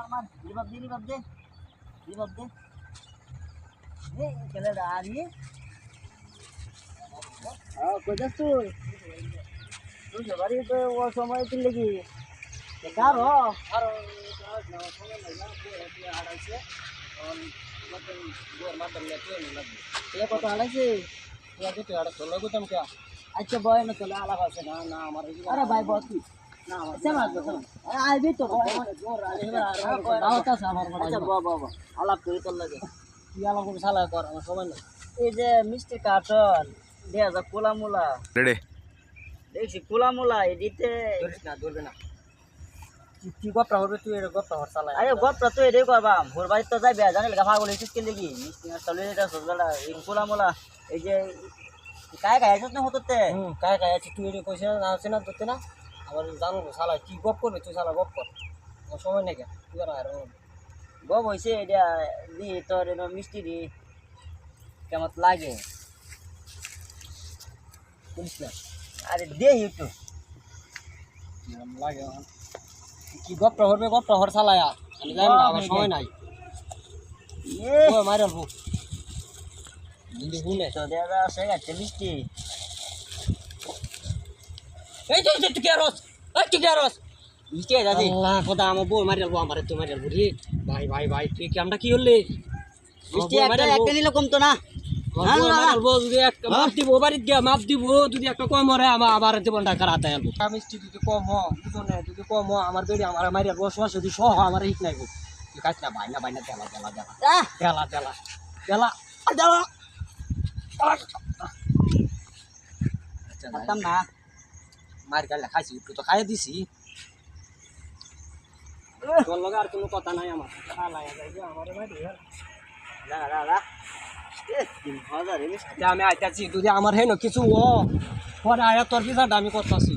मार रिवाइव दे ए चले आ रही है हां कोजस तू जवारी तो वो समय तुम लगी बेकार हो और ना समय लगा वो आड़ा से और मतलब गोर मातम लेते नहीं लगे ये पता आड़ा से या तो आड़ा तो लगो तुम क्या अच्छा बॉय ना चला अलग से ना हमारे अरे भाई बहुत ना अच्छा बात बता आ भी तो जोर आ रहा होता है हमारा अच्छा बाबा अलग করে তো লাগে কি আলাপ করে শালা কর আমার সময় না এই যে মিষ্টি কার্টন দেয়া যা কোলামুলা রেডি দেখছি কোলামুলা এদিতে ধরিস না ধরবে না কি গপ্পা হবে তুই এর গপ্পা হর শালা আরে গপ্পা তুই এটাই করবা ভোর বাড়ি তো যাইবে জানিস গা পাগল হইছিস কি লাগি মিষ্টি আর চলে এটা সবলা এই কোলামুলা এই যে काय काय আছে না হততে काय काय আছে তুই এর কইছ না আছে না ধরতে না আবার জানো শালা কি গপ করবে তুই শালা গপ কর সময় নেই তুই আর গপ হইছে এটা দি তোর এর মিষ্টি দি কেমন লাগে বুঝছ না আরে দে একটু কেমন লাগে কি গপটা হর শালায়া আমি জানি না আমার সময় নাই ও মারবো দিদি হুনে তো দাদা আছে গাছে মিষ্টি এই যে তুই কে রস মিষ্টি দাদি আল্লাহ খোদা আমার বউ মারবো আমারে তো মারবো রে ভাই তুই কি আমরা কি হলে মিষ্টি একটা নিলে কমতো না মারবো যদি একটা মাপ দিব বাড়িতে গিয়া মাপ দিব যদি একটা কম হরে আবার জীবনটা খারাপ হয়ে যাবো মিষ্টি যদি কম হ দুজনে যদি কম হ আমার বেড়ি আমার মারিয়া বসবাস যদি সহ আমার হিট নাই তুই কাজ না বাইনা দেলা खत्म ना मार के खाइছি একটু তো খাইয়ে দিছি তোর লগে আর কোনো কথা নাই আমার খালা যায় যে আমারে ভাই লা এ 3000 এর আমি আইতাছি যদি আমার হেন কিছু ও পরে আয়া তোর পিছাটা আমি করতাছি